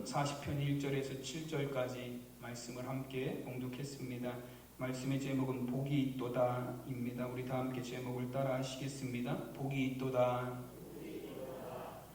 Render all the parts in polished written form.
40편 1절에서 7절까지 말씀을 함께 봉독했습니다. 말씀의 제목은 복이 있도다입니다. 우리 다 함께 제목을 따라 하시겠습니다. 복이 있도다.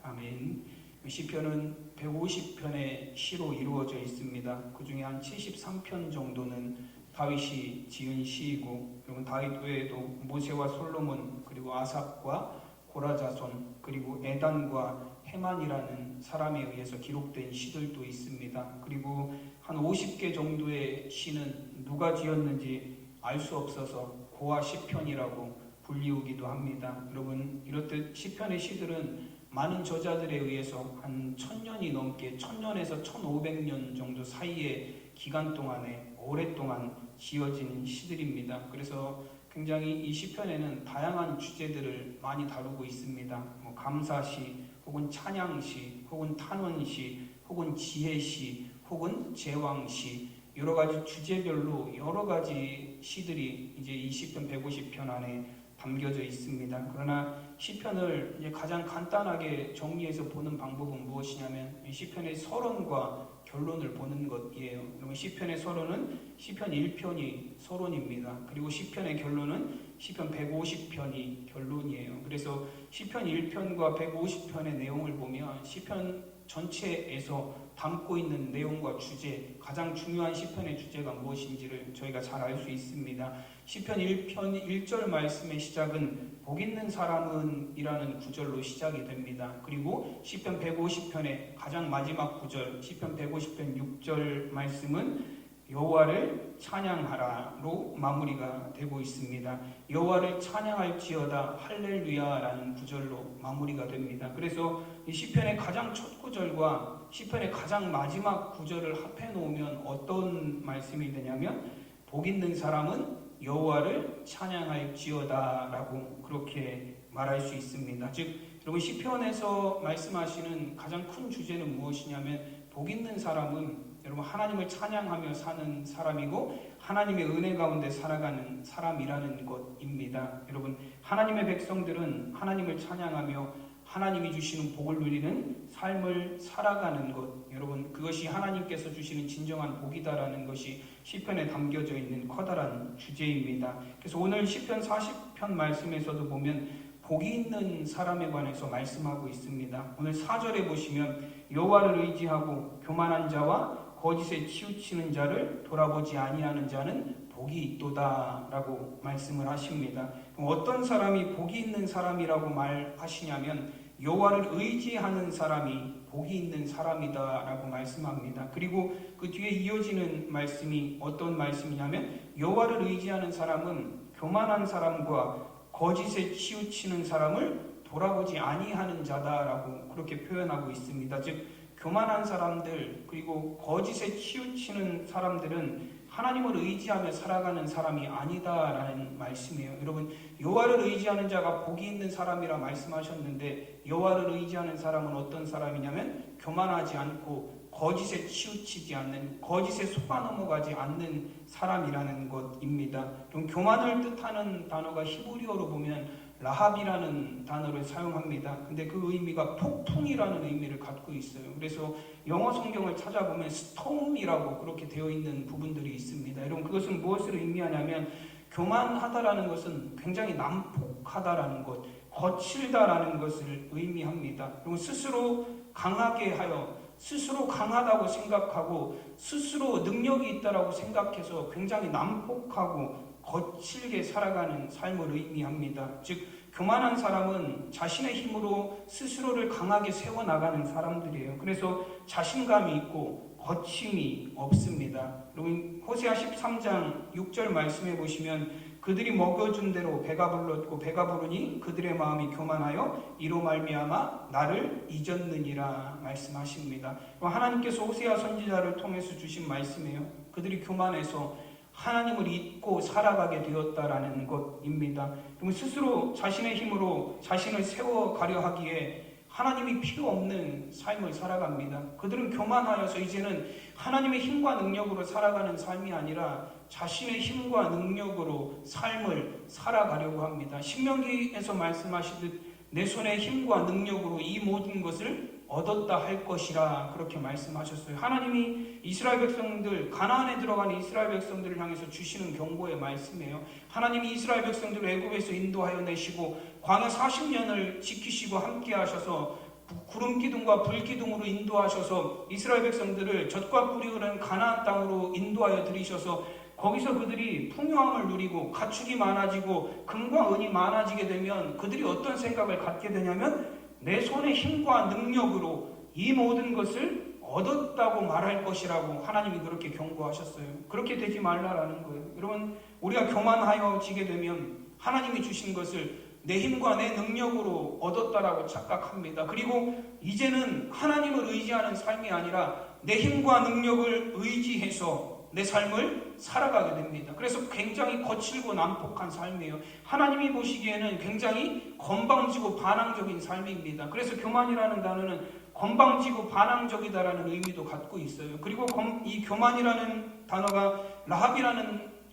아멘. 시편은 150편의 시로 이루어져 있습니다. 그 중에 한 73편 정도는 다윗이 지은 시이고, 여러분 다윗 외에도 모세와 솔로몬, 그리고 아삽과 고라자손, 그리고 에단과 헤만이라는 사람에 의해서 기록된 시들도 있습니다. 그리고 한 50개 정도의 시는 누가 지었는지 알 수 없어서 고아 시편이라고 불리우기도 합니다. 여러분, 이렇듯 시편의 시들은 많은 저자들에 의해서 한 1000년이 넘게 1000년에서 1500년 정도 사이의 기간 동안에 오랫동안 지어진 시들입니다. 그래서 굉장히 이 시편에는 다양한 주제들을 많이 다루고 있습니다. 감사시, 혹은 찬양시, 혹은 탄원시, 혹은 지혜시, 혹은 제왕시, 여러 가지 주제별로 여러 가지 시들이 이제 이 시편 150편 안에 담겨져 있습니다. 그러나 시편을 이제 가장 간단하게 정리해서 보는 방법은 무엇이냐면 이 시편의 서론과 결론을 보는 것이에요. 그러면 시편의 서론은 시편 1편이 서론입니다. 그리고 시편의 결론은 시편 150편이 결론이에요. 그래서 시편 1편과 150편의 내용을 보면 시편 전체에서 담고 있는 내용과 주제, 가장 중요한 시편의 주제가 무엇인지를 저희가 잘 알 수 있습니다. 시편 1편 1절 말씀의 시작은 복 있는 사람은 이라는 구절로 시작이 됩니다. 그리고 시편 150편의 가장 마지막 구절, 시편 150편 6절 말씀은 여호와를 찬양하라로 마무리가 되고 있습니다. 여호와를 찬양할지어다 할렐루야라는 구절로 마무리가 됩니다. 그래서 이 시편의 가장 첫 구절과 시편의 가장 마지막 구절을 합해 놓으면 어떤 말씀이 되냐면 복 있는 사람은 여호와를 찬양할지어다라고 그렇게 말할 수 있습니다. 즉 여러분, 시편에서 말씀하시는 가장 큰 주제는 무엇이냐면 복 있는 사람은 여러분 하나님을 찬양하며 사는 사람이고 하나님의 은혜 가운데 살아가는 사람이라는 것입니다. 여러분, 하나님의 백성들은 하나님을 찬양하며 하나님이 주시는 복을 누리는 삶을 살아가는 것, 여러분 그것이 하나님께서 주시는 진정한 복이다라는 것이 시편에 담겨져 있는 커다란 주제입니다. 그래서 오늘 시편 40편 말씀에서도 보면 복이 있는 사람에 관해서 말씀하고 있습니다. 오늘 4절에 보시면 여호와를 의지하고 교만한 자와 거짓에 치우치는 자를 돌아보지 아니하는 자는 복이 있도다라고 말씀을 하십니다. 어떤 사람이 복이 있는 사람이라고 말하시냐면 여호와를 의지하는 사람이 복이 있는 사람이다라고 말씀합니다. 그리고 그 뒤에 이어지는 말씀이 어떤 말씀이냐면 여호와를 의지하는 사람은 교만한 사람과 거짓에 치우치는 사람을 돌아보지 아니하는 자다라고 그렇게 표현하고 있습니다. 즉 교만한 사람들, 그리고 거짓에 치우치는 사람들은 하나님을 의지하며 살아가는 사람이 아니다라는 말씀이에요. 여러분, 여호와를 의지하는 자가 복이 있는 사람이라 말씀하셨는데 여호와를 의지하는 사람은 어떤 사람이냐면 교만하지 않고 거짓에 치우치지 않는, 거짓에 속아 넘어가지 않는 사람이라는 것입니다. 그럼 교만을 뜻하는 단어가 히브리어로 보면 라합이라는 단어를 사용합니다. 근데 그 의미가 폭풍이라는 의미를 갖고 있어요. 그래서 영어 성경을 찾아보면 스톰이라고 그렇게 되어 있는 부분들이 있습니다. 여러분, 그것은 무엇을 의미하냐면 교만하다라는 것은 굉장히 난폭하다라는 것, 거칠다라는 것을 의미합니다. 그리고 스스로 강하게 하여, 스스로 강하다고 생각하고 스스로 능력이 있다라고 생각해서 굉장히 난폭하고 거칠게 살아가는 삶을 의미합니다. 즉 교만한 사람은 자신의 힘으로 스스로를 강하게 세워나가는 사람들이에요. 그래서 자신감이 있고 거침이 없습니다. 여러분, 호세아 13장 6절 말씀해 보시면 그들이 먹여준 대로 배가 불렀고 배가 부르니 그들의 마음이 교만하여 이로 말미암아 나를 잊었느니라 말씀하십니다. 하나님께서 호세아 선지자를 통해서 주신 말씀이에요. 그들이 교만해서 하나님을 잊고 살아가게 되었다라는 것입니다. 그러면 스스로 자신의 힘으로 자신을 세워가려 하기에 하나님이 필요 없는 삶을 살아갑니다. 그들은 교만하여서 이제는 하나님의 힘과 능력으로 살아가는 삶이 아니라 자신의 힘과 능력으로 삶을 살아가려고 합니다. 신명기에서 말씀하시듯 내 손의 힘과 능력으로 이 모든 것을 얻었다 할 것이라 그렇게 말씀하셨어요. 하나님이 이스라엘 백성들, 가나안에 들어간 이스라엘 백성들을 향해서 주시는 경고의 말씀이에요. 하나님이 이스라엘 백성들을 애굽에서 인도하여 내시고 광야 40년을 지키시고 함께 하셔서 구름 기둥과 불 기둥으로 인도하셔서 이스라엘 백성들을 젖과 꿀이 흐르는 가나안 땅으로 인도하여 들이셔서 거기서 그들이 풍요함을 누리고 가축이 많아지고 금과 은이 많아지게 되면 그들이 어떤 생각을 갖게 되냐면 내 손의 힘과 능력으로 이 모든 것을 얻었다고 말할 것이라고 하나님이 그렇게 경고하셨어요. 그렇게 되지 말라라는 거예요. 여러분, 우리가 교만하여지게 되면 하나님이 주신 것을 내 힘과 내 능력으로 얻었다라고 착각합니다. 그리고 이제는 하나님을 의지하는 삶이 아니라 내 힘과 능력을 의지해서 내 삶을 살아가게 됩니다. 그래서 굉장히 거칠고 난폭한 삶이에요. 하나님이 보시기에는 굉장히 건방지고 반항적인 삶입니다. 그래서 교만이라는 단어는 건방지고 반항적이다라는 의미도 갖고 있어요. 그리고 이 교만이라는 단어가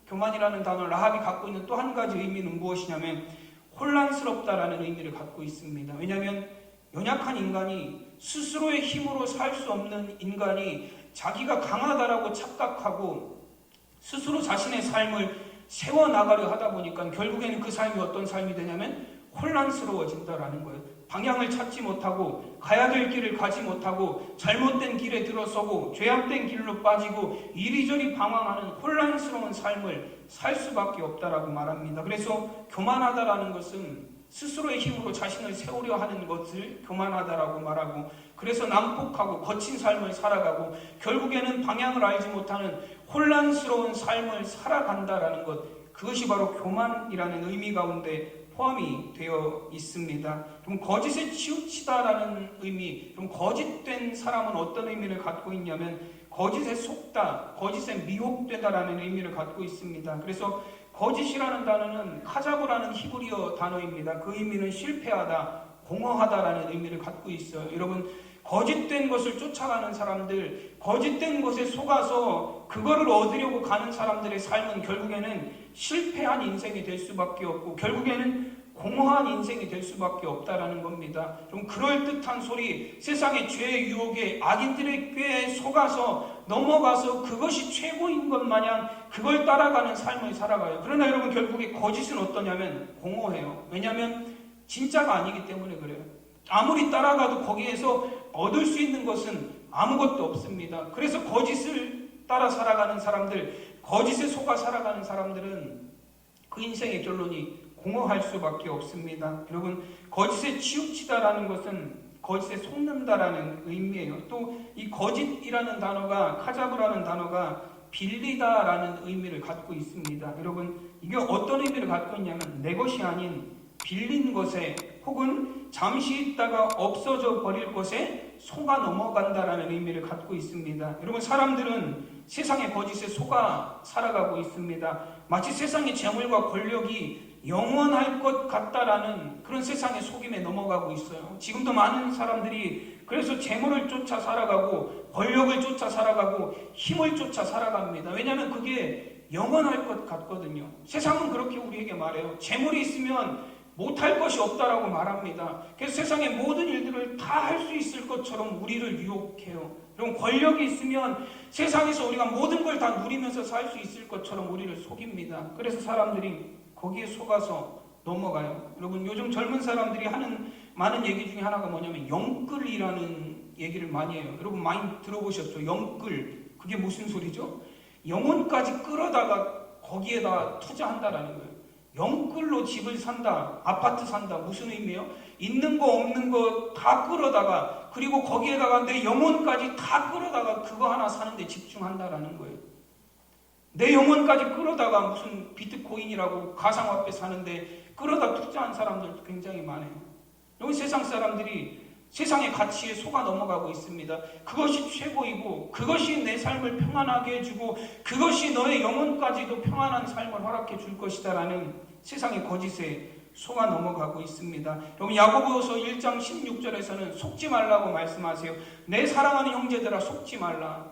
교만이라는 단어 라합이 갖고 있는 또 한 가지 의미는 무엇이냐면 혼란스럽다라는 의미를 갖고 있습니다. 왜냐하면 연약한 인간이 스스로의 힘으로 살 수 없는 인간이 자기가 강하다라고 착각하고 스스로 자신의 삶을 세워나가려 하다 보니까 결국에는 그 삶이 어떤 삶이 되냐면 혼란스러워진다라는 거예요. 방향을 찾지 못하고 가야 될 길을 가지 못하고 잘못된 길에 들어서고 죄악된 길로 빠지고 이리저리 방황하는 혼란스러운 삶을 살 수밖에 없다라고 말합니다. 그래서 교만하다라는 것은 스스로의 힘으로 자신을 세우려 하는 것을 교만하다라고 말하고 그래서 난폭하고 거친 삶을 살아가고 결국에는 방향을 알지 못하는 혼란스러운 삶을 살아간다라는 것, 그것이 바로 교만이라는 의미 가운데 포함이 되어 있습니다. 그럼 거짓에 치우치다라는 의미, 그럼 거짓된 사람은 어떤 의미를 갖고 있냐면 거짓에 속다, 거짓에 미혹되다라는 의미를 갖고 있습니다. 그래서 거짓이라는 단어는 카자브라는 히브리어 단어입니다. 그 의미는 실패하다, 공허하다라는 의미를 갖고 있어요. 여러분, 거짓된 것을 쫓아가는 사람들, 거짓된 것에 속아서 그거를 얻으려고 가는 사람들의 삶은 결국에는 실패한 인생이 될 수밖에 없고 결국에는 공허한 인생이 될 수밖에 없다라는 겁니다. 좀 그럴듯한 소리, 세상의 죄의 유혹에 악인들의 꾀에 속아서 넘어가서 그것이 최고인 것 마냥 그걸 따라가는 삶을 살아가요. 그러나 여러분, 결국에 거짓은 어떠냐면 공허해요. 왜냐하면 진짜가 아니기 때문에 그래요. 아무리 따라가도 거기에서 얻을 수 있는 것은 아무것도 없습니다. 그래서 거짓을 따라 살아가는 사람들, 거짓에 속아 살아가는 사람들은 그 인생의 결론이 공허할 수밖에 없습니다. 여러분, 거짓에 치우치다라는 것은 거짓에 속는다라는 의미예요. 또 이 거짓이라는 단어가, 카자브라는 단어가 빌리다라는 의미를 갖고 있습니다. 여러분, 이게 어떤 의미를 갖고 있냐면 내 것이 아닌 빌린 것에 혹은 잠시 있다가 없어져 버릴 것에 속아 넘어간다라는 의미를 갖고 있습니다. 여러분, 사람들은 세상의 거짓에 속아 살아가고 있습니다. 마치 세상의 재물과 권력이 영원할 것 같다라는 그런 세상의 속임에 넘어가고 있어요. 지금도 많은 사람들이 그래서 재물을 쫓아 살아가고 권력을 쫓아 살아가고 힘을 쫓아 살아갑니다. 왜냐하면 그게 영원할 것 같거든요. 세상은 그렇게 우리에게 말해요. 재물이 있으면 못할 것이 없다라고 말합니다. 그래서 세상의 모든 일들을 다 할 수 있을 것처럼 우리를 유혹해요. 그럼 권력이 있으면 세상에서 우리가 모든 걸 다 누리면서 살 수 있을 것처럼 우리를 속입니다. 그래서 사람들이 거기에 속아서 넘어가요. 여러분, 요즘 젊은 사람들이 하는 많은 얘기 중에 하나가 뭐냐면 영끌이라는 얘기를 많이 해요. 여러분 많이 들어보셨죠? 영끌. 그게 무슨 소리죠? 영혼까지 끌어다가 거기에다 투자한다라는 거예요. 영끌로 집을 산다, 아파트 산다. 무슨 의미예요? 있는 거 없는 거 다 끌어다가, 그리고 거기에다가 내 영혼까지 다 끌어다가 그거 하나 사는데 집중한다라는 거예요. 내 영혼까지 끌어다가 무슨 비트코인이라고 가상화폐 사는데 끌어다 투자한 사람들도 굉장히 많아요. 여기 세상 사람들이 세상의 가치에 속아 넘어가고 있습니다. 그것이 최고이고 그것이 내 삶을 평안하게 해주고 그것이 너의 영혼까지도 평안한 삶을 허락해 줄 것이다 라는 세상의 거짓에 속아 넘어가고 있습니다. 여러분, 야고보서 1장 16절에서는 속지 말라고 말씀하세요. 내 사랑하는 형제들아, 속지 말라.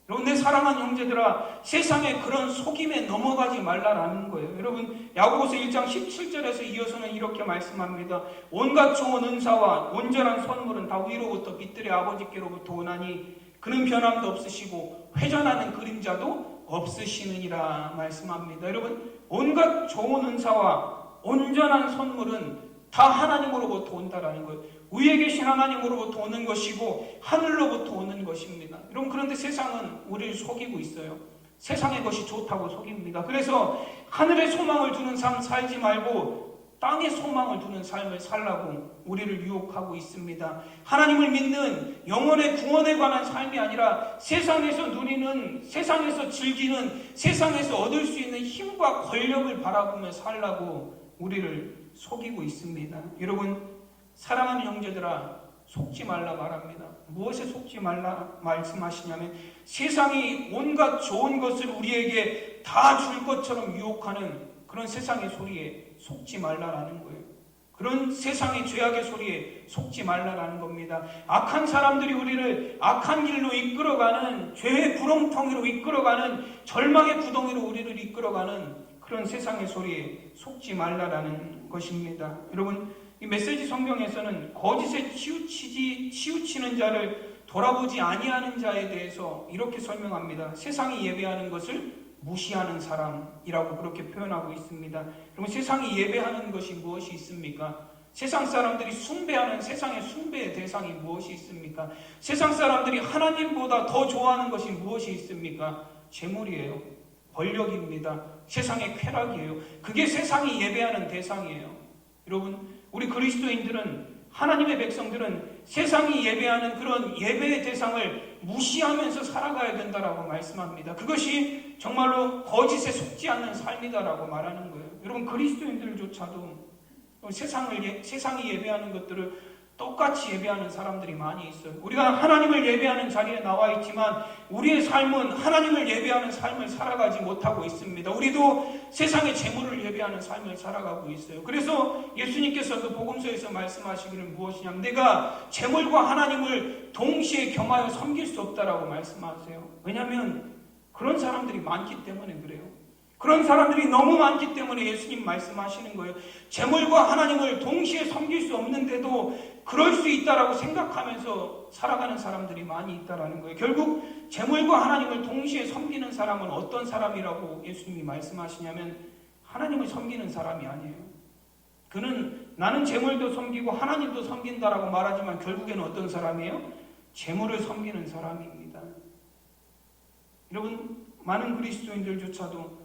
여러분, 내 사랑하는 형제들아, 세상에 그런 속임에 넘어가지 말라라는 거예요. 여러분, 야고보서 1장 17절에서 이어서는 이렇게 말씀합니다. 온갖 좋은 은사와 온전한 선물은 다 위로부터 빛들의 아버지께로부터 오나니 그는 변함도 없으시고 회전하는 그림자도 없으시느니라 말씀합니다. 여러분, 온갖 좋은 은사와 온전한 선물은 다 하나님으로부터 온다라는 거예요. 위에 계신 하나님으로부터 오는 것이고 하늘로부터 오는 것입니다. 여러분, 그런데 세상은 우리를 속이고 있어요. 세상의 것이 좋다고 속입니다. 그래서 하늘의 소망을 두는 삶 살지 말고 땅의 소망을 두는 삶을 살라고 우리를 유혹하고 있습니다. 하나님을 믿는 영혼의 구원에 관한 삶이 아니라 세상에서 누리는, 세상에서 즐기는, 세상에서 얻을 수 있는 힘과 권력을 바라보며 살라고 우리를 속이고 있습니다. 여러분, 사랑하는 형제들아, 속지 말라 말합니다. 무엇에 속지 말라 말씀하시냐면 세상이 온갖 좋은 것을 우리에게 다 줄 것처럼 유혹하는 그런 세상의 소리에 속지 말라라는 거예요. 그런 세상의 죄악의 소리에 속지 말라라는 겁니다. 악한 사람들이 우리를 악한 길로 이끌어가는, 죄의 구렁텅이로 이끌어가는, 절망의 구덩이로 우리를 이끌어가는 그런 세상의 소리에 속지 말라라는 것입니다. 여러분, 이 메시지 성경에서는 거짓에 치우치는 자를 돌아보지 아니하는 자에 대해서 이렇게 설명합니다. 세상이 예배하는 것을 무시하는 사람이라고 그렇게 표현하고 있습니다. 그럼 세상이 예배하는 것이 무엇이 있습니까? 세상 사람들이 숭배하는 세상의 숭배의 대상이 무엇이 있습니까? 세상 사람들이 하나님보다 더 좋아하는 것이 무엇이 있습니까? 재물이에요. 권력입니다. 세상의 쾌락이에요. 그게 세상이 예배하는 대상이에요. 여러분, 우리 그리스도인들은, 하나님의 백성들은 세상이 예배하는 그런 예배의 대상을 무시하면서 살아가야 된다라고 말씀합니다. 그것이 정말로 거짓에 속지 않는 삶이다라고 말하는 거예요. 여러분, 그리스도인들조차도 세상이 예배하는 것들을 똑같이 예배하는 사람들이 많이 있어요. 우리가 하나님을 예배하는 자리에 나와 있지만 우리의 삶은 하나님을 예배하는 삶을 살아가지 못하고 있습니다. 우리도 세상의 재물을 예배하는 삶을 살아가고 있어요. 그래서 예수님께서도 복음서에서 말씀하시기를 무엇이냐면 내가 재물과 하나님을 동시에 겸하여 섬길 수 없다라고 말씀하세요. 왜냐하면 그런 사람들이 많기 때문에 그래요. 그런 사람들이 너무 많기 때문에 예수님 말씀하시는 거예요. 재물과 하나님을 동시에 섬길 수 없는데도 그럴 수 있다라고 생각하면서 살아가는 사람들이 많이 있다라는 거예요. 결국 재물과 하나님을 동시에 섬기는 사람은 어떤 사람이라고 예수님이 말씀하시냐면 하나님을 섬기는 사람이 아니에요. 그는 나는 재물도 섬기고 하나님도 섬긴다라고 말하지만 결국에는 어떤 사람이에요? 재물을 섬기는 사람입니다. 여러분, 많은 그리스도인들조차도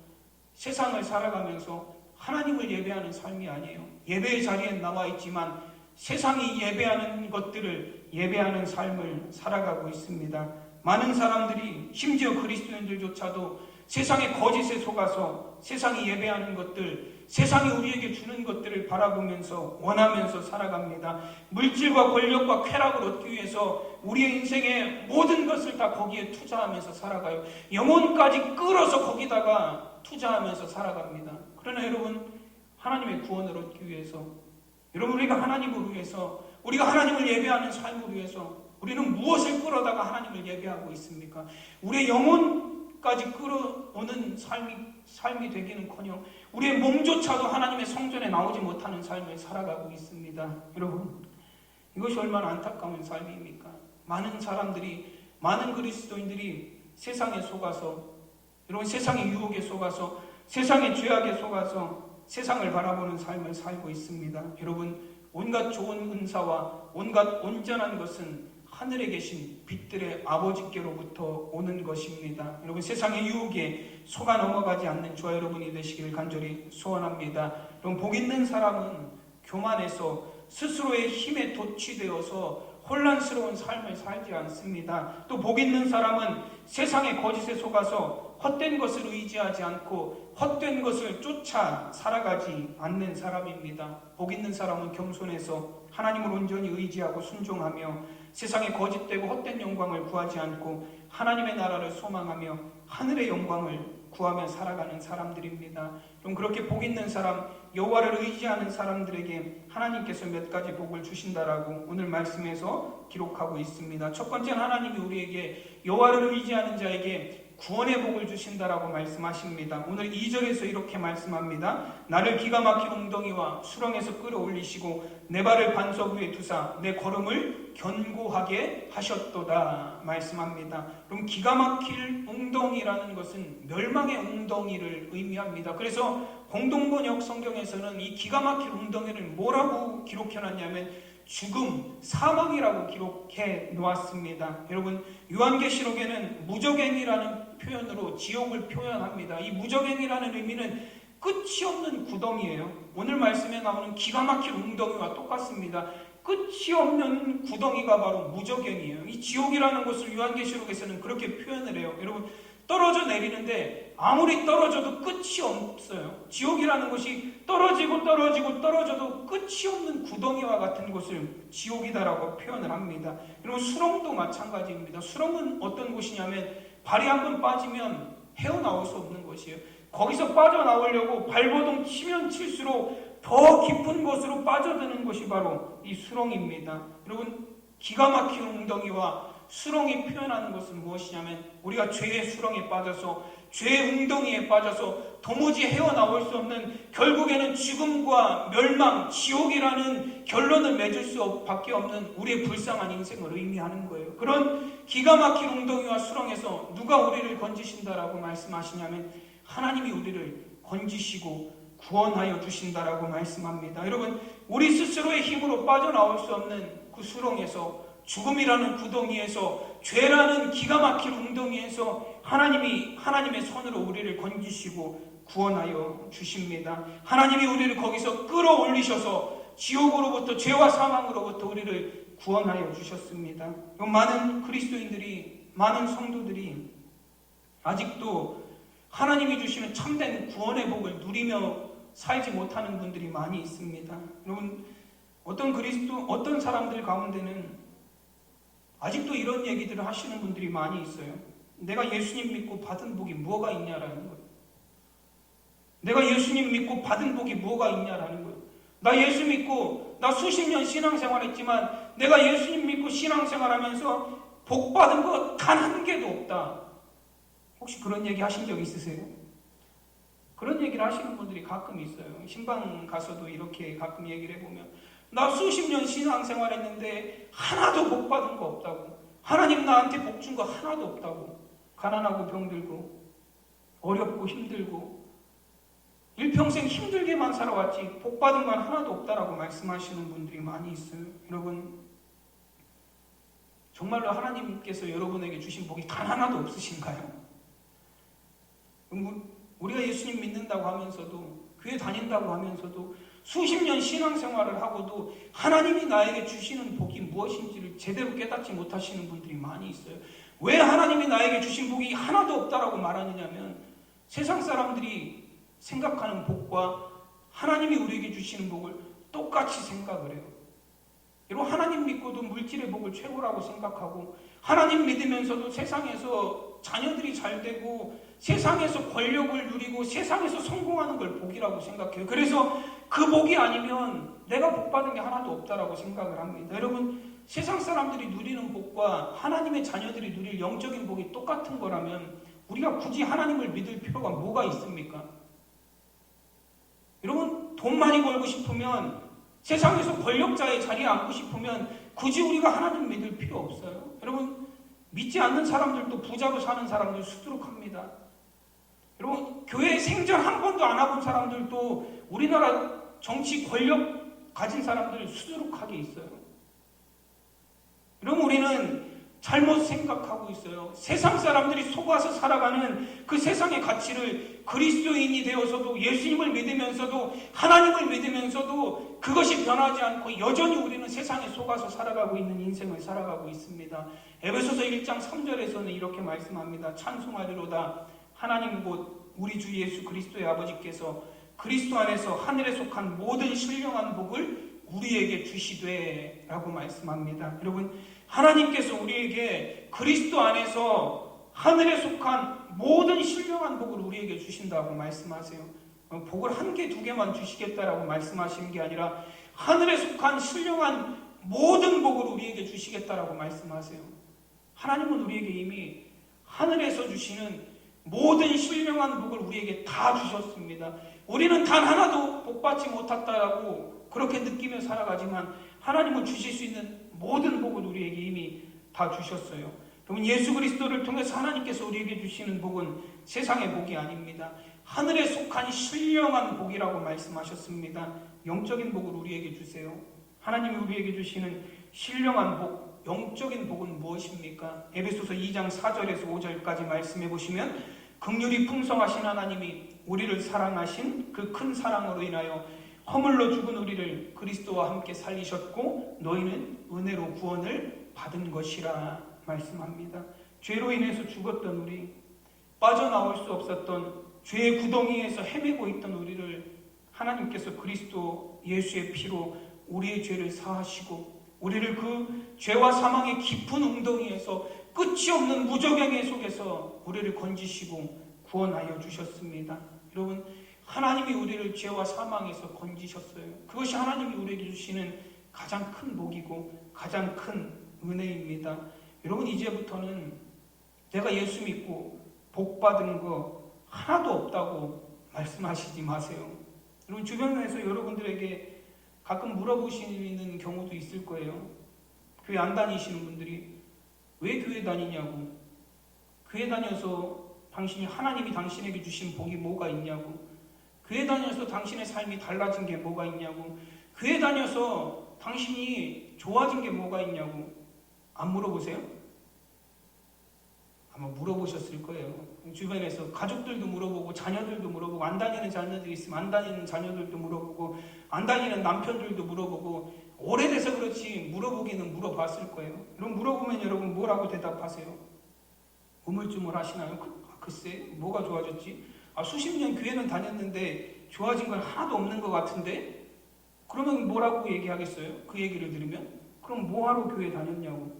세상을 살아가면서 하나님을 예배하는 삶이 아니에요. 예배의 자리에 나와 있지만 세상이 예배하는 것들을 예배하는 삶을 살아가고 있습니다. 많은 사람들이, 심지어 그리스도인들조차도 세상의 거짓에 속아서 세상이 예배하는 것들, 세상이 우리에게 주는 것들을 바라보면서 원하면서 살아갑니다. 물질과 권력과 쾌락을 얻기 위해서 우리의 인생의 모든 것을 다 거기에 투자하면서 살아가요. 영혼까지 끌어서 거기다가 투자하면서 살아갑니다. 그러나 여러분, 하나님의 구원을 얻기 위해서, 여러분, 우리가 하나님을 위해서, 우리가 하나님을 예배하는 삶을 위해서 우리는 무엇을 끌어다가 하나님을 예배하고 있습니까? 우리의 영혼까지 끌어오는 삶이 되기는커녕 우리의 몸조차도 하나님의 성전에 나오지 못하는 삶을 살아가고 있습니다. 여러분, 이것이 얼마나 안타까운 삶입니까? 많은 사람들이, 많은 그리스도인들이 세상에 속아서, 여러분, 세상의 유혹에 속아서, 세상의 죄악에 속아서 세상을 바라보는 삶을 살고 있습니다. 여러분, 온갖 좋은 은사와 온갖 온전한 것은 하늘에 계신 빛들의 아버지께로부터 오는 것입니다. 여러분, 세상의 유혹에 속아 넘어가지 않는 저와 여러분이 되시기를 간절히 소원합니다. 여러분, 복 있는 사람은 교만해서 스스로의 힘에 도취되어서 혼란스러운 삶을 살지 않습니다. 또 복 있는 사람은 세상의 거짓에 속아서 헛된 것을 의지하지 않고 헛된 것을 쫓아 살아가지 않는 사람입니다. 복 있는 사람은 겸손해서 하나님을 온전히 의지하고 순종하며 세상의 거짓되고 헛된 영광을 구하지 않고 하나님의 나라를 소망하며 하늘의 영광을 구하며 살아가는 사람들입니다. 그럼 그렇게 복 있는 사람, 여호와를 의지하는 사람들에게 하나님께서 몇 가지 복을 주신다라고 오늘 말씀에서 기록하고 있습니다. 첫 번째는 하나님이 우리에게 여호와를 의지하는 자에게 구원의 복을 주신다라고 말씀하십니다. 오늘 2절에서 이렇게 말씀합니다. 나를 기가 막힌 웅덩이와 수렁에서 끌어올리시고 내 발을 반석 위에 두사 내 걸음을 견고하게 하셨도다 말씀합니다. 그럼 기가 막힐 웅덩이라는 것은 멸망의 웅덩이를 의미합니다. 그래서 공동번역 성경에서는 이 기가 막힐 웅덩이를 뭐라고 기록해놨냐면 죽음, 사망이라고 기록해 놓았습니다. 여러분, 요한계시록에는 무저갱이라는 표현으로 지옥을 표현합니다. 이 무저갱이라는 의미는 끝이 없는 구덩이에요. 오늘 말씀에 나오는 기가 막힌 웅덩이와 똑같습니다. 끝이 없는 구덩이가 바로 무저갱이에요. 이 지옥이라는 것을 요한계시록에서는 그렇게 표현을 해요. 여러분, 떨어져 내리는데 아무리 떨어져도 끝이 없어요. 지옥이라는 것이 떨어져도 끝이 없는 구덩이와 같은 곳을 지옥이다라고 표현을 합니다. 여러분, 수렁도 마찬가지입니다. 수렁은 어떤 곳이냐면 발이 한번 빠지면 헤어나올 수 없는 곳이에요. 거기서 빠져나오려고 발버둥 치면 칠수록 더 깊은 곳으로 빠져드는 것이 바로 이 수렁입니다. 여러분, 기가 막힌 웅덩이와 수렁이 표현하는 것은 무엇이냐면 우리가 죄의 수렁에 빠져서 죄의 웅덩이에 빠져서 도무지 헤어나올 수 없는 결국에는 죽음과 멸망, 지옥이라는 결론을 맺을 수밖에 없는 우리의 불쌍한 인생을 의미하는 거예요. 그런 기가 막힌 웅덩이와 수렁에서 누가 우리를 건지신다라고 말씀하시냐면 하나님이 우리를 건지시고 구원하여 주신다라고 말씀합니다. 여러분, 우리 스스로의 힘으로 빠져나올 수 없는 그 수렁에서, 죽음이라는 구덩이에서, 죄라는 기가 막힌 웅덩이에서 하나님의 손으로 우리를 건지시고 구원하여 주십니다. 하나님이 우리를 거기서 끌어올리셔서 지옥으로부터, 죄와 사망으로부터 우리를 구원하여 주셨습니다. 많은 그리스도인들이, 많은 성도들이 아직도 하나님이 주시는 참된 구원의 복을 누리며 살지 못하는 분들이 많이 있습니다. 여러분, 어떤 사람들 가운데는 아직도 이런 얘기들을 하시는 분들이 많이 있어요. 내가 예수님 믿고 받은 복이 뭐가 있냐라는 거예요. 내가 예수님 믿고 받은 복이 뭐가 있냐라는 거예요. 나 예수 믿고 나 수십 년 신앙생활했지만 내가 예수님 믿고 신앙생활하면서 복 받은 거 단 한 개도 없다. 혹시 그런 얘기 하신 적 있으세요? 그런 얘기를 하시는 분들이 가끔 있어요. 신방 가서도 이렇게 가끔 얘기를 해보면 나 수십 년 신앙생활 했는데 하나도 복 받은 거 없다고. 하나님 나한테 복 준 거 하나도 없다고. 가난하고 병들고 어렵고 힘들고 일평생 힘들게만 살아왔지 복 받은 건 하나도 없다라고 말씀하시는 분들이 많이 있어요. 여러분, 정말로 하나님께서 여러분에게 주신 복이 단 하나도 없으신가요? 우리가 예수님 믿는다고 하면서도, 교회 다닌다고 하면서도, 수십 년 신앙생활을 하고도 하나님이 나에게 주시는 복이 무엇인지를 제대로 깨닫지 못하시는 분들이 많이 있어요. 왜 하나님이 나에게 주신 복이 하나도 없다라고 말하느냐면 세상 사람들이 생각하는 복과 하나님이 우리에게 주시는 복을 똑같이 생각을 해요. 여러분, 하나님 믿고도 물질의 복을 최고라고 생각하고, 하나님 믿으면서도 세상에서 자녀들이 잘 되고 세상에서 권력을 누리고 세상에서 성공하는 걸 복이라고 생각해요. 그래서 그 복이 아니면 내가 복 받은 게 하나도 없다라고 생각을 합니다. 여러분, 세상 사람들이 누리는 복과 하나님의 자녀들이 누릴 영적인 복이 똑같은 거라면 우리가 굳이 하나님을 믿을 필요가 뭐가 있습니까? 여러분, 돈 많이 벌고 싶으면, 세상에서 권력자의 자리에 앉고 싶으면 굳이 우리가 하나님 믿을 필요 없어요. 여러분, 믿지 않는 사람들도 부자로 사는 사람들 수두룩합니다. 여러분, 교회 생전 한 번도 안 와본 사람들도 우리나라 정치 권력 가진 사람들 수두룩하게 있어요. 여러분, 우리는 잘못 생각하고 있어요. 세상 사람들이 속아서 살아가는 그 세상의 가치를 그리스도인이 되어서도, 예수님을 믿으면서도, 하나님을 믿으면서도 그것이 변하지 않고 여전히 우리는 세상에 속아서 살아가고 있는 인생을 살아가고 있습니다. 에베소서 1장 3절에서는 이렇게 말씀합니다. 찬송하리로다. 하나님 곧 우리 주 예수 그리스도의 아버지께서 그리스도 안에서 하늘에 속한 모든 신령한 복을 우리에게 주시되 라고 말씀합니다. 여러분, 하나님께서 우리에게 그리스도 안에서 하늘에 속한 모든 신령한 복을 우리에게 주신다고 말씀하세요. 복을 한 개, 두 개만 주시겠다라고 말씀하시는 게 아니라 하늘에 속한 신령한 모든 복을 우리에게 주시겠다라고 말씀하세요. 하나님은 우리에게 이미 하늘에서 주시는 모든 신령한 복을 우리에게 다 주셨습니다. 우리는 단 하나도 복받지 못했다라고 그렇게 느끼며 살아가지만 하나님은 주실 수 있는 모든 복을 우리에게 이미 다 주셨어요. 여러분, 예수 그리스도를 통해서 하나님께서 우리에게 주시는 복은 세상의 복이 아닙니다. 하늘에 속한 신령한 복이라고 말씀하셨습니다. 영적인 복을 우리에게 주세요. 하나님이 우리에게 주시는 신령한 복, 영적인 복은 무엇입니까? 에베소서 2장 4절에서 5절까지 말씀해 보시면 긍휼이 풍성하신 하나님이 우리를 사랑하신 그 큰 사랑으로 인하여 허물로 죽은 우리를 그리스도와 함께 살리셨고 너희는 은혜로 구원을 받은 것이라 말씀합니다. 죄로 인해서 죽었던 우리, 빠져나올 수 없었던 죄의 구덩이에서 헤매고 있던 우리를 하나님께서 그리스도 예수의 피로 우리의 죄를 사하시고 우리를 그 죄와 사망의 깊은 웅덩이에서 끝이 없는 무저갱의 속에서 우리를 건지시고 구원하여 주셨습니다. 여러분, 하나님이 우리를 죄와 사망에서 건지셨어요. 그것이 하나님이 우리에게 주시는 가장 큰 복이고 가장 큰 은혜입니다. 여러분, 이제부터는 내가 예수 믿고 복 받은 거 하나도 없다고 말씀하시지 마세요. 여러분, 주변에서 여러분들에게 가끔 물어보시는 경우도 있을 거예요. 교회 안 다니시는 분들이 왜 교회 다니냐고, 교회 다녀서 당신이 하나님이 당신에게 주신 복이 뭐가 있냐고, 교회 다녀서 당신의 삶이 달라진 게 뭐가 있냐고, 교회 다녀서 당신이 좋아진 게 뭐가 있냐고 안 물어보세요? 아마 물어보셨을 거예요. 주변에서 가족들도 물어보고 자녀들도 물어보고, 안 다니는 자녀들이 있으면 안 다니는 자녀들도 물어보고, 안 다니는 남편들도 물어보고, 오래돼서 그렇지 물어보기는 물어봤을 거예요. 그럼 물어보면 여러분 뭐라고 대답하세요? 우물쭈물 하시나요? 글쎄 뭐가 좋아졌지? 수십 년 교회는 다녔는데 좋아진 건 하나도 없는 것 같은데? 그러면 뭐라고 얘기하겠어요? 그 얘기를 들으면? 그럼 뭐하러 교회 다녔냐고,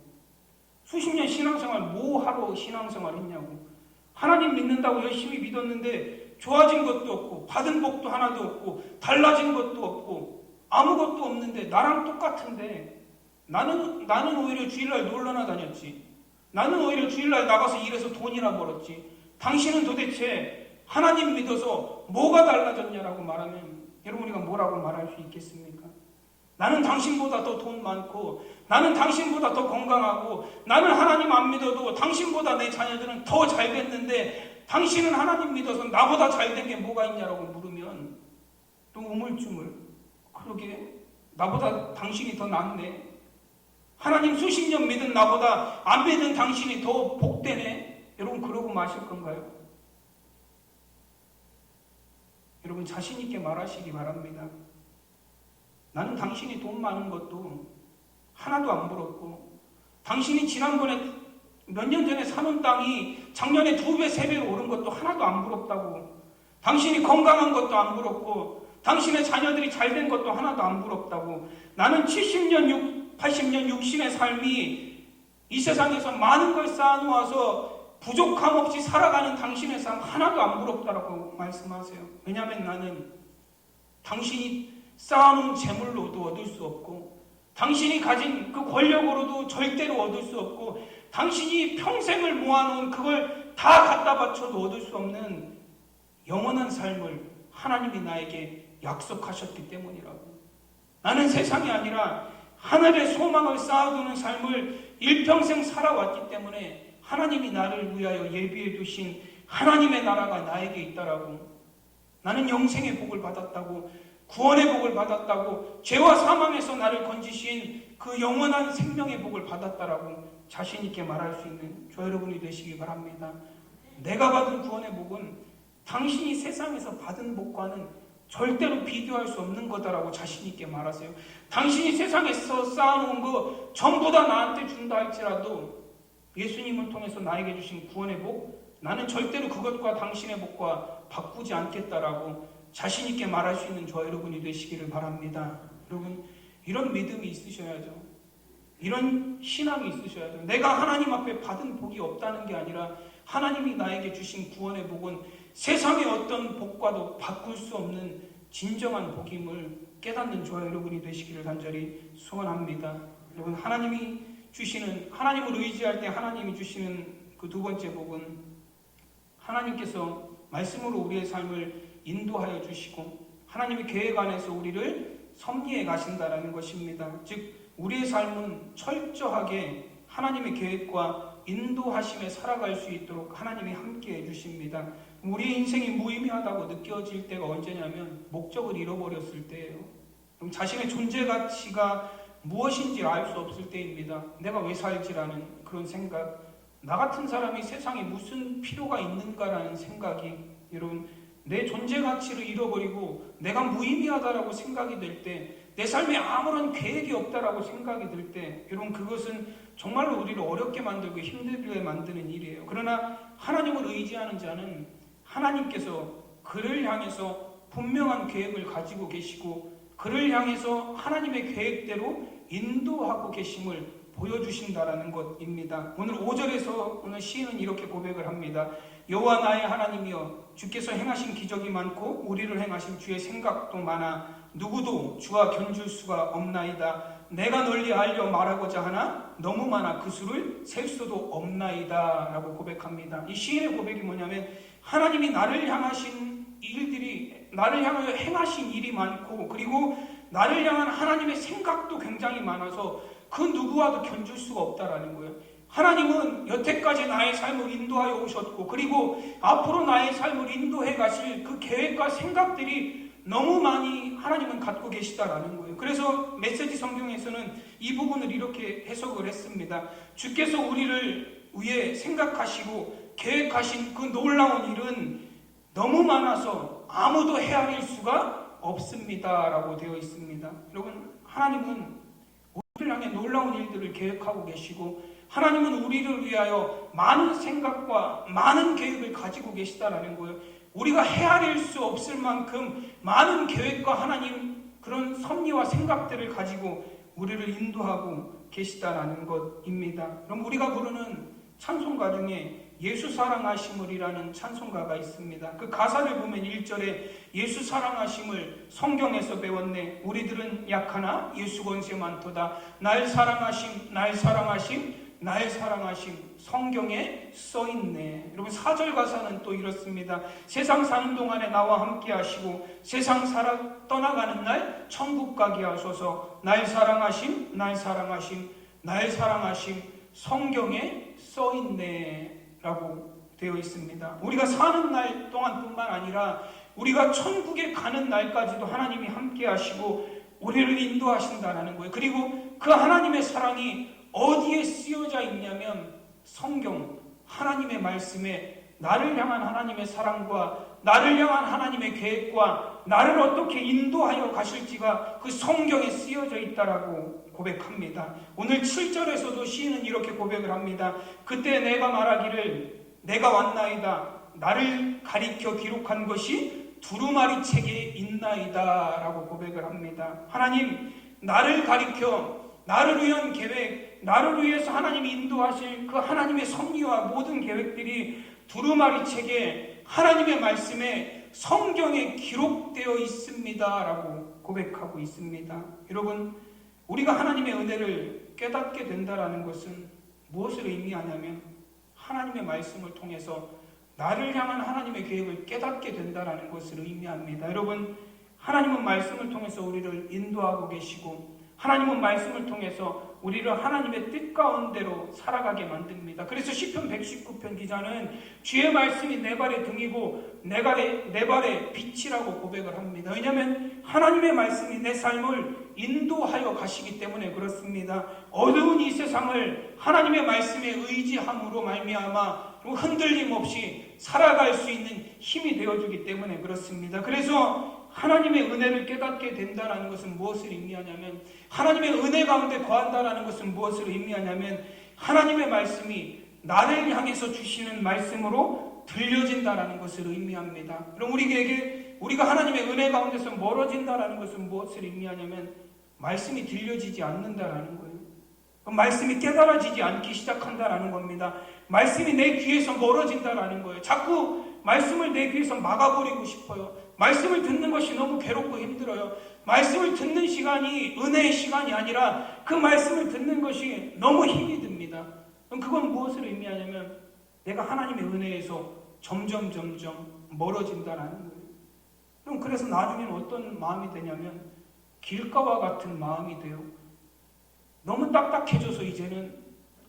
수십 년 신앙생활 뭐하러 신앙생활 했냐고, 하나님 믿는다고 열심히 믿었는데 좋아진 것도 없고 받은 복도 하나도 없고 달라진 것도 없고 아무것도 없는데 나랑 똑같은데 나는 오히려 주일날 놀러나 다녔지, 나는 오히려 주일날 나가서 일해서 돈이나 벌었지, 당신은 도대체 하나님 믿어서 뭐가 달라졌냐라고 말하면 여러분, 우리가 뭐라고 말할 수 있겠습니까? 나는 당신보다 더 돈 많고, 나는 당신보다 더 건강하고, 나는 하나님 안 믿어도 당신보다 내 자녀들은 더 잘 됐는데 당신은 하나님 믿어서 나보다 잘 된 게 뭐가 있냐라고 물으면 또 우물쭈물, 그러게 나보다 당신이 더 낫네, 하나님 수십 년 믿은 나보다 안 믿은 당신이 더 복되네, 여러분 그러고 마실 건가요? 여러분, 자신 있게 말하시기 바랍니다. 나는 당신이 돈 많은 것도 하나도 안 부럽고, 당신이 지난번에 몇 년 전에 사는 땅이 작년에 2배, 3배로 오른 것도 하나도 안 부럽다고, 당신이 건강한 것도 안 부럽고, 당신의 자녀들이 잘 된 것도 하나도 안 부럽다고, 나는 70년, 80년, 60의 삶이 이 세상에서 많은 걸 쌓아놓아서 부족함 없이 살아가는 당신의 삶 하나도 안 부럽다라고 말씀하세요. 왜냐하면 나는 당신이 쌓아놓은 재물로도 얻을 수 없고, 당신이 가진 그 권력으로도 절대로 얻을 수 없고, 당신이 평생을 모아놓은 그걸 다 갖다 바쳐도 얻을 수 없는 영원한 삶을 하나님이 나에게 약속하셨기 때문이라고. 나는 세상이 아니라 하늘의 소망을 쌓아두는 삶을 일평생 살아왔기 때문에 하나님이 나를 위하여 예비해 두신 하나님의 나라가 나에게 있다라고, 나는 영생의 복을 받았다고, 구원의 복을 받았다고, 죄와 사망에서 나를 건지신 그 영원한 생명의 복을 받았다라고 자신 있게 말할 수 있는 저 여러분이 되시기 바랍니다. 내가 받은 구원의 복은 당신이 세상에서 받은 복과는 절대로 비교할 수 없는 거다라고 자신 있게 말하세요. 당신이 세상에서 쌓아놓은 거 전부 다 나한테 준다 할지라도 예수님을 통해서 나에게 주신 구원의 복, 나는 절대로 그것과 당신의 복과 바꾸지 않겠다라고 자신 있게 말할 수 있는 저 여러분이 되시기를 바랍니다. 여러분, 이런 믿음이 있으셔야죠. 이런 신앙이 있으셔야 돼요. 내가 하나님 앞에 받은 복이 없다는 게 아니라 하나님이 나에게 주신 구원의 복은 세상의 어떤 복과도 바꿀 수 없는 진정한 복임을 깨닫는 저와 여러분이 되시기를 간절히 소원합니다. 여러분, 하나님이 주시는, 하나님을 의지할 때 하나님이 주시는 그 두 번째 복은 하나님께서 말씀으로 우리의 삶을 인도하여 주시고 하나님의 계획 안에서 우리를 섭리해 가신다라는 것입니다. 즉 우리의 삶은 철저하게 하나님의 계획과 인도하심에 살아갈 수 있도록 하나님이 함께해 주십니다. 우리의 인생이 무의미하다고 느껴질 때가 언제냐면 목적을 잃어버렸을 때예요. 자신의 존재 가치가 무엇인지 알 수 없을 때입니다. 내가 왜 살지라는 그런 생각, 나 같은 사람이 세상에 무슨 필요가 있는가라는 생각이, 여러분, 내 존재 가치를 잃어버리고 내가 무의미하다라고 생각이 될 때, 내 삶에 아무런 계획이 없다라고 생각이 들 때, 여러분, 그것은 정말로 우리를 어렵게 만들고 힘들게 만드는 일이에요. 그러나 하나님을 의지하는 자는 하나님께서 그를 향해서 분명한 계획을 가지고 계시고 그를 향해서 하나님의 계획대로 인도하고 계심을 보여주신다라는 것입니다. 오늘 5절에서 오늘 시인은 이렇게 고백을 합니다. 여호와 나의 하나님이여, 주께서 행하신 기적이 많고 우리를 행하신 주의 생각도 많아 누구도 주와 견줄 수가 없나이다. 내가 널리 알려 말하고자 하나 너무 많아 그 수를 셀 수도 없나이다 라고 고백합니다. 이 시인의 고백이 뭐냐면 하나님이 나를 향하신 일들이, 나를 향하여 행하신 일이 많고 그리고 나를 향한 하나님의 생각도 굉장히 많아서 그 누구와도 견줄 수가 없다라는 거예요. 하나님은 여태까지 나의 삶을 인도하여 오셨고 그리고 앞으로 나의 삶을 인도해 가실 그 계획과 생각들이 너무 많이 하나님은 갖고 계시다라는 거예요. 그래서 메시지 성경에서는 이 부분을 이렇게 해석을 했습니다. 주께서 우리를 위해 생각하시고 계획하신 그 놀라운 일은 너무 많아서 아무도 헤아릴 수가 없습니다 라고 되어 있습니다. 여러분, 하나님은 우리를 향해 놀라운 일들을 계획하고 계시고 하나님은 우리를 위하여 많은 생각과 많은 계획을 가지고 계시다라는 거예요. 우리가 헤아릴 수 없을 만큼 많은 계획과 하나님 그런 섭리와 생각들을 가지고 우리를 인도하고 계시다라는 것입니다. 그럼 우리가 부르는 찬송가 중에 예수 사랑하심을이라는 찬송가가 있습니다. 그 가사를 보면 1절에 예수 사랑하심을 성경에서 배웠네. 우리들은 약하나 예수 권세 많도다. 날 사랑하심, 날 사랑하심, 날 사랑하심, 성경에 써있네. 여러분, 4절 가사는 또 이렇습니다. 세상 사는 동안에 나와 함께 하시고 세상 살아 떠나가는 날 천국 가게 하소서. 날 사랑하심, 날 사랑하심, 날 사랑하심, 성경에 써있네 라고 되어 있습니다. 우리가 사는 날 동안뿐만 아니라 우리가 천국에 가는 날까지도 하나님이 함께 하시고 우리를 인도하신다는 거예요. 그리고 그 하나님의 사랑이 어디에 쓰여져 있냐면 성경, 하나님의 말씀에 나를 향한 하나님의 사랑과 나를 향한 하나님의 계획과 나를 어떻게 인도하여 가실지가 그 성경에 쓰여져 있다라고 고백합니다. 오늘 7절에서도 시인은 이렇게 고백을 합니다. 그때 내가 말하기를 내가 왔나이다. 나를 가리켜 기록한 것이 두루마리 책에 있나이다 라고 고백을 합니다. 하나님, 나를 가리켜 나를 위한 계획, 나를 위해서 하나님이 인도하실 그 하나님의 섭리와 모든 계획들이 두루마리 책에 하나님의 말씀에 성경에 기록되어 있습니다 라고 고백하고 있습니다. 여러분, 우리가 하나님의 은혜를 깨닫게 된다는 것은 무엇을 의미하냐면 하나님의 말씀을 통해서 나를 향한 하나님의 계획을 깨닫게 된다는 것을 의미합니다. 여러분, 하나님은 말씀을 통해서 우리를 인도하고 계시고 하나님은 말씀을 통해서 우리를 하나님의 뜻 가운데로 살아가게 만듭니다. 그래서 시편 119편 기자는 주의 말씀이 내 발의 등이고 내 발의 빛이라고 고백을 합니다. 왜냐하면 하나님의 말씀이 내 삶을 인도하여 가시기 때문에 그렇습니다. 어두운 이 세상을 하나님의 말씀에 의지함으로 말미암아 흔들림 없이 살아갈 수 있는 힘이 되어주기 때문에 그렇습니다. 그래서 하나님의 은혜를 깨닫게 된다는 것은 무엇을 의미하냐면 하나님의 은혜 가운데 거한다는 것은 무엇을 의미하냐면 하나님의 말씀이 나를 향해서 주시는 말씀으로 들려진다는 것을 의미합니다. 그럼 우리가 하나님의 은혜 가운데서 멀어진다는 것은 무엇을 의미하냐면 말씀이 들려지지 않는다는 거예요. 그 말씀이 깨달아지지 않기 시작한다라는 겁니다. 말씀이 내 귀에서 멀어진다라는 거예요. 자꾸 말씀을 내 귀에서 막아버리고 싶어요. 말씀을 듣는 것이 너무 괴롭고 힘들어요. 말씀을 듣는 시간이 은혜의 시간이 아니라 그 말씀을 듣는 것이 너무 힘이 듭니다. 그럼 그건 무엇을 의미하냐면 내가 하나님의 은혜에서 점점 멀어진다라는 거예요. 그럼 그래서 나중에는 어떤 마음이 되냐면 길가와 같은 마음이 돼요. 너무 딱딱해져서 이제는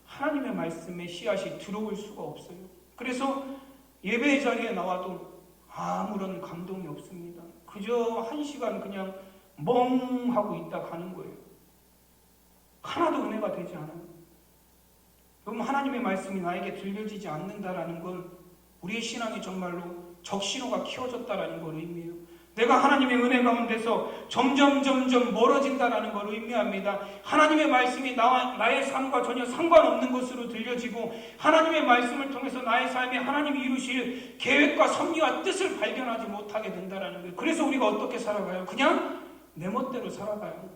하나님의 말씀에 씨앗이 들어올 수가 없어요. 그래서 예배의 자리에 나와도 아무런 감동이 없습니다. 그저 한 시간 그냥 멍하고 있다 가는 거예요. 하나도 은혜가 되지 않아요. 그럼 하나님의 말씀이 나에게 들려지지 않는다라는 건 우리의 신앙이 정말로 적신호가 키워졌다라는 걸 의미해요. 내가 하나님의 은혜 가운데서 점점 멀어진다라는 걸 의미합니다. 하나님의 말씀이 나의 삶과 전혀 상관없는 것으로 들려지고 하나님의 말씀을 통해서 나의 삶에 하나님이 이루실 계획과 섭리와 뜻을 발견하지 못하게 된다라는 거예요. 그래서 우리가 어떻게 살아가요? 그냥 내 멋대로 살아가요.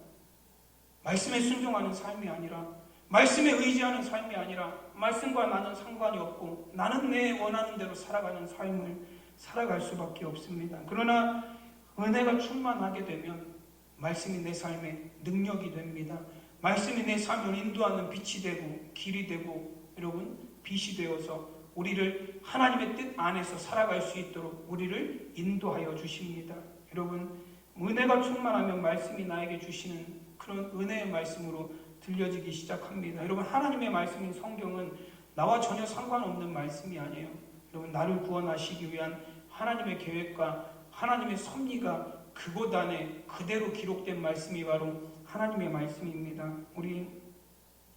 말씀에 순종하는 삶이 아니라, 말씀에 의지하는 삶이 아니라, 말씀과 나는 상관이 없고 나는 내 원하는 대로 살아가는 삶을 살아갈 수밖에 없습니다. 그러나 은혜가 충만하게 되면 말씀이 내 삶의 능력이 됩니다. 말씀이 내 삶을 인도하는 빛이 되고 길이 되고 여러분 빛이 되어서 우리를 하나님의 뜻 안에서 살아갈 수 있도록 우리를 인도하여 주십니다. 여러분 은혜가 충만하면 말씀이 나에게 주시는 그런 은혜의 말씀으로 들려지기 시작합니다. 여러분 하나님의 말씀인 성경은 나와 전혀 상관없는 말씀이 아니에요. 여러분 나를 구원하시기 위한 하나님의 계획과 하나님의 섭리가 그곳 안에 그대로 기록된 말씀이 바로 하나님의 말씀입니다. 우리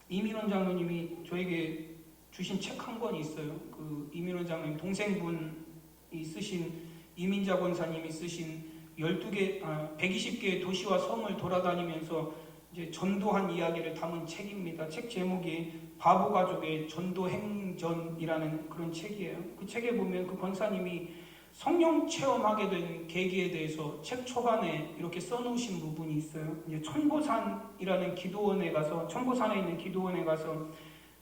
이민원 장로님이 저에게 주신 책 한 권이 있어요. 그 이민원 장로님 동생분이 쓰신 이민자 권사님이 쓰신 120개의 도시와 섬을 돌아다니면서 이제 전도한 이야기를 담은 책입니다. 책 제목이 바보 가족의 전도 행전이라는 그런 책이에요. 그 책에 보면 그 권사님이 성령 체험하게 된 계기에 대해서 책 초반에 이렇게 써놓으신 부분이 있어요. 이제 천보산이라는 기도원에 가서, 천보산에 있는 기도원에 가서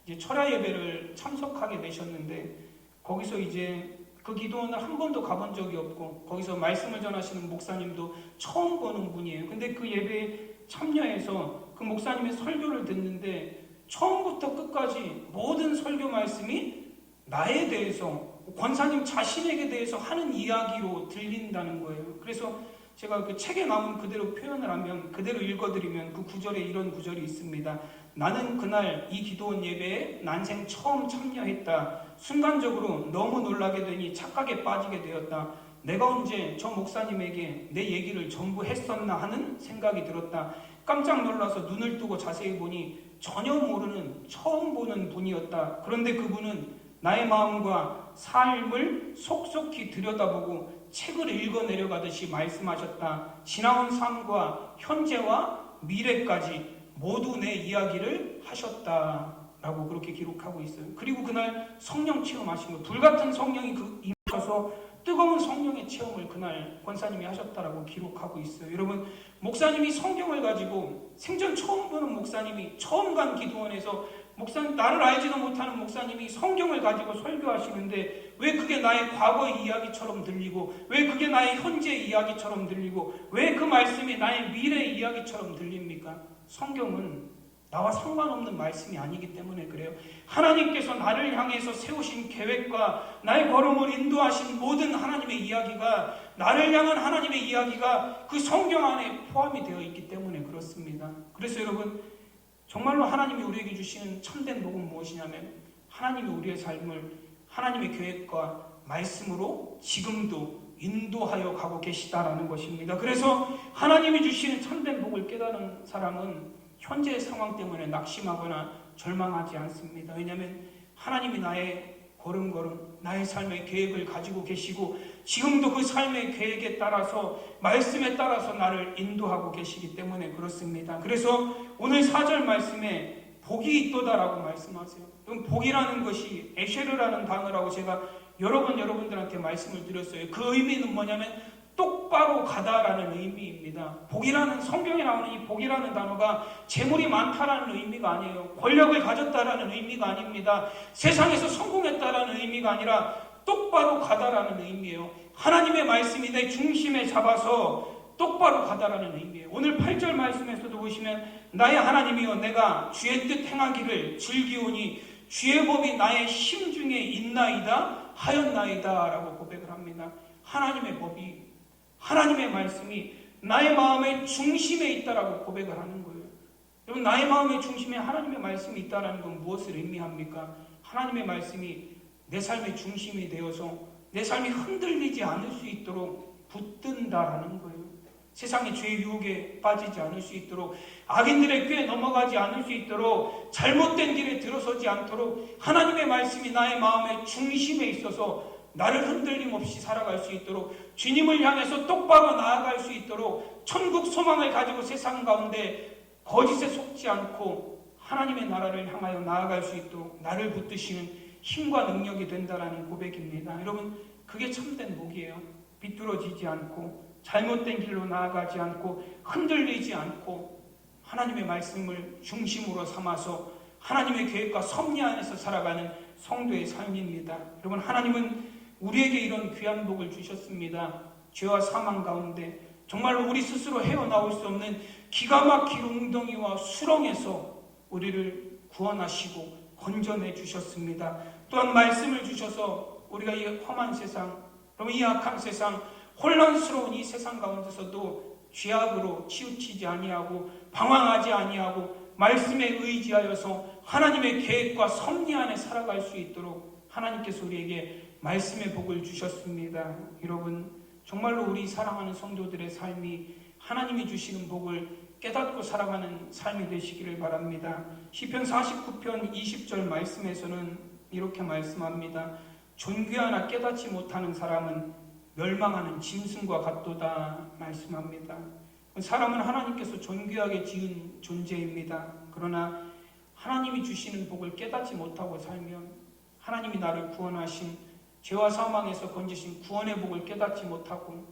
이제 철야 예배를 참석하게 되셨는데, 거기서 이제 그 기도원을 한 번도 가본 적이 없고, 거기서 말씀을 전하시는 목사님도 처음 보는 분이에요. 근데 그 예배에 참여해서 그 목사님의 설교를 듣는데, 처음부터 끝까지 모든 설교 말씀이 나에 대해서, 권사님 자신에게 대해서 하는 이야기로 들린다는 거예요. 그래서 제가 그 책에 나온 그대로 표현을 하면, 그대로 읽어드리면 그 구절에 이런 구절이 있습니다. 나는 그날 이 기도원 예배에 난생 처음 참여했다. 순간적으로 너무 놀라게 되니 착각에 빠지게 되었다. 내가 언제 저 목사님에게 내 얘기를 전부 했었나 하는 생각이 들었다. 깜짝 놀라서 눈을 뜨고 자세히 보니 전혀 모르는 처음 보는 분이었다. 그런데 그분은 나의 마음과 삶을 속속히 들여다보고 책을 읽어 내려가듯이 말씀하셨다. 지나온 삶과 현재와 미래까지 모두 내 이야기를 하셨다. 라고 그렇게 기록하고 있어요. 그리고 그날 성령 체험하신 거, 불같은 성령이 임하셔서 뜨거운 성령의 체험을 그날 권사님이 하셨다라고 기록하고 있어요. 여러분, 목사님이 성경을 가지고, 생전 처음 보는 목사님이, 처음 간 기도원에서 나를 알지도 못하는 목사님이 성경을 가지고 설교하시는데 왜 그게 나의 과거의 이야기처럼 들리고, 왜 그게 나의 현재의 이야기처럼 들리고, 왜 그 말씀이 나의 미래의 이야기처럼 들립니까? 성경은 나와 상관없는 말씀이 아니기 때문에 그래요. 하나님께서 나를 향해서 세우신 계획과 나의 걸음을 인도하신 모든 하나님의 이야기가, 나를 향한 하나님의 이야기가 그 성경 안에 포함이 되어 있기 때문에 그렇습니다. 그래서 여러분, 정말로 하나님이 우리에게 주시는 참된 복은 무엇이냐면, 하나님이 우리의 삶을 하나님의 계획과 말씀으로 지금도 인도하여 가고 계시다라는 것입니다. 그래서 하나님이 주시는 참된 복을 깨달은 사람은 현재의 상황 때문에 낙심하거나 절망하지 않습니다. 왜냐하면 하나님이 나의 걸음걸음, 나의 삶의 계획을 가지고 계시고 지금도 그 삶의 계획에 따라서, 말씀에 따라서 나를 인도하고 계시기 때문에 그렇습니다. 그래서 오늘 4절 말씀에 복이 있도다라고 말씀하세요. 그럼 복이라는 것이 에쉐르라는 단어라고 제가 여러 번 여러분들한테 말씀을 드렸어요. 그 의미는 뭐냐면 똑바로 가다라는 의미입니다. 복이라는, 성경에 나오는 이 복이라는 단어가 재물이 많다라는 의미가 아니에요. 권력을 가졌다라는 의미가 아닙니다. 세상에서 성공했다라는 의미가 아니라 똑바로 가다라는 의미예요. 하나님의 말씀이 내 중심에 잡아서 똑바로 가다라는 의미예요. 오늘 8절 말씀에서도 보시면 나의 하나님이여 내가 주의 뜻 행하기를 즐기오니 주의 법이 나의 심중에 있나이다 하였나이다 라고 고백을 합니다. 하나님의 법이, 하나님의 말씀이 나의 마음의 중심에 있다라고 고백을 하는 거예요. 여러분, 나의 마음의 중심에 하나님의 말씀이 있다는 건 무엇을 의미합니까? 하나님의 말씀이 내 삶의 중심이 되어서 내 삶이 흔들리지 않을 수 있도록 붙든다라는 거예요. 세상의 죄의 유혹에 빠지지 않을 수 있도록, 악인들의 꾀에 넘어가지 않을 수 있도록, 잘못된 길에 들어서지 않도록 하나님의 말씀이 나의 마음의 중심에 있어서 나를 흔들림 없이 살아갈 수 있도록, 주님을 향해서 똑바로 나아갈 수 있도록, 천국 소망을 가지고 세상 가운데 거짓에 속지 않고 하나님의 나라를 향하여 나아갈 수 있도록 나를 붙드시는 힘과 능력이 된다라는 고백입니다. 여러분, 그게 참된 복이에요. 비뚤어지지 않고 잘못된 길로 나아가지 않고 흔들리지 않고 하나님의 말씀을 중심으로 삼아서 하나님의 계획과 섭리 안에서 살아가는 성도의 삶입니다. 여러분, 하나님은 우리에게 이런 귀한 복을 주셨습니다. 죄와 사망 가운데 정말로 우리 스스로 헤어나올 수 없는 기가 막힌 웅덩이와 수렁에서 우리를 구원하시고 건져내 주셨습니다. 또한 말씀을 주셔서 우리가 이 험한 세상, 그럼 이 악한 세상, 혼란스러운 이 세상 가운데서도 죄악으로 치우치지 아니하고 방황하지 아니하고 말씀에 의지하여서 하나님의 계획과 섭리 안에 살아갈 수 있도록 하나님께서 우리에게 말씀의 복을 주셨습니다. 여러분, 정말로 우리 사랑하는 성도들의 삶이 하나님이 주시는 복을 깨닫고 살아가는 삶이 되시기를 바랍니다. 시편 49편 20절 말씀에서는 이렇게 말씀합니다. 존귀하나 깨닫지 못하는 사람은 멸망하는 짐승과 같도다 말씀합니다. 사람은 하나님께서 존귀하게 지은 존재입니다. 그러나 하나님이 주시는 복을 깨닫지 못하고 살면, 하나님이 나를 구원하신, 죄와 사망에서 건지신 구원의 복을 깨닫지 못하고,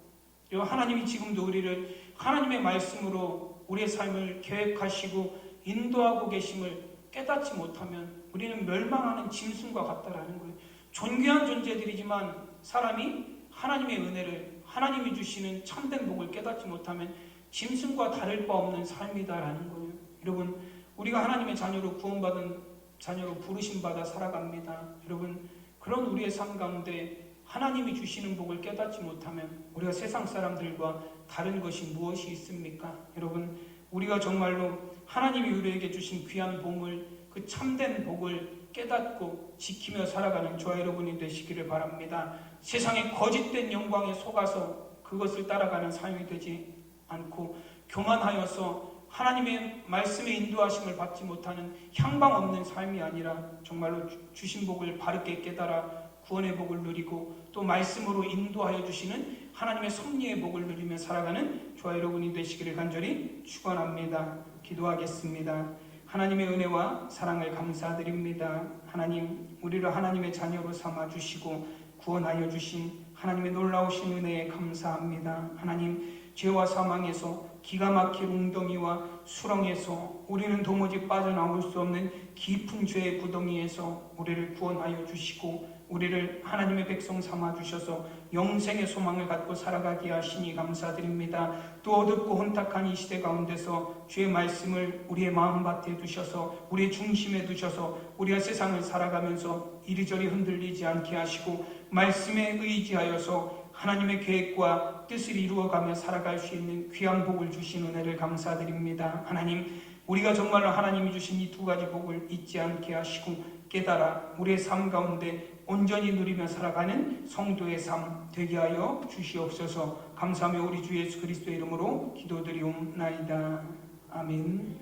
그리고 하나님이 지금도 우리를 하나님의 말씀으로 우리의 삶을 계획하시고 인도하고 계심을 깨닫지 못하면 우리는 멸망하는 짐승과 같다라는 거예요. 존귀한 존재들이지만 사람이 하나님의 은혜를, 하나님이 주시는 참된 복을 깨닫지 못하면 짐승과 다를 바 없는 삶이다라는 거예요. 여러분, 우리가 하나님의 자녀로 구원받은 자녀로 부르심받아 살아갑니다. 여러분, 그런 우리의 삶 가운데 하나님이 주시는 복을 깨닫지 못하면 우리가 세상 사람들과 다른 것이 무엇이 있습니까? 여러분, 우리가 정말로 하나님이 우리에게 주신 귀한 보물, 그 참된 복을 깨닫고 지키며 살아가는 저와 여러분이 되시기를 바랍니다. 세상의 거짓된 영광에 속아서 그것을 따라가는 삶이 되지 않고 교만하여서 하나님의 말씀의 인도하심을 받지 못하는 향방 없는 삶이 아니라 정말로 주신 복을 바르게 깨달아 구원의 복을 누리고 또 말씀으로 인도하여 주시는 하나님의 섭리의 복을 누리며 살아가는 저와 여러분이 되시기를 간절히 축원합니다. 기도하겠습니다. 하나님의 은혜와 사랑을 감사드립니다. 하나님, 우리를 하나님의 자녀로 삼아주시고 구원하여 주신 하나님의 놀라우신 은혜에 감사합니다. 하나님, 죄와 사망에서 기가 막힌 웅덩이와 수렁에서 우리는 도무지 빠져나올 수 없는 깊은 죄의 구덩이에서 우리를 구원하여 주시고 우리를 하나님의 백성 삼아주셔서 영생의 소망을 갖고 살아가게 하시니 감사드립니다. 또 어둡고 혼탁한 이 시대 가운데서 주의 말씀을 우리의 마음밭에 두셔서 우리의 중심에 두셔서 우리가 세상을 살아가면서 이리저리 흔들리지 않게 하시고 말씀에 의지하여서 하나님의 계획과 뜻을 이루어가며 살아갈 수 있는 귀한 복을 주신 은혜를 감사드립니다. 하나님, 우리가 정말로 하나님이 주신 이 두 가지 복을 잊지 않게 하시고 깨달아 우리의 삶 가운데 온전히 누리며 살아가는 성도의 삶 되게 하여 주시옵소서. 감사하며 우리 주 예수 그리스도의 이름으로 기도드리옵나이다. 아멘.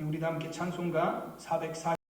우리 다 함께 찬송가 440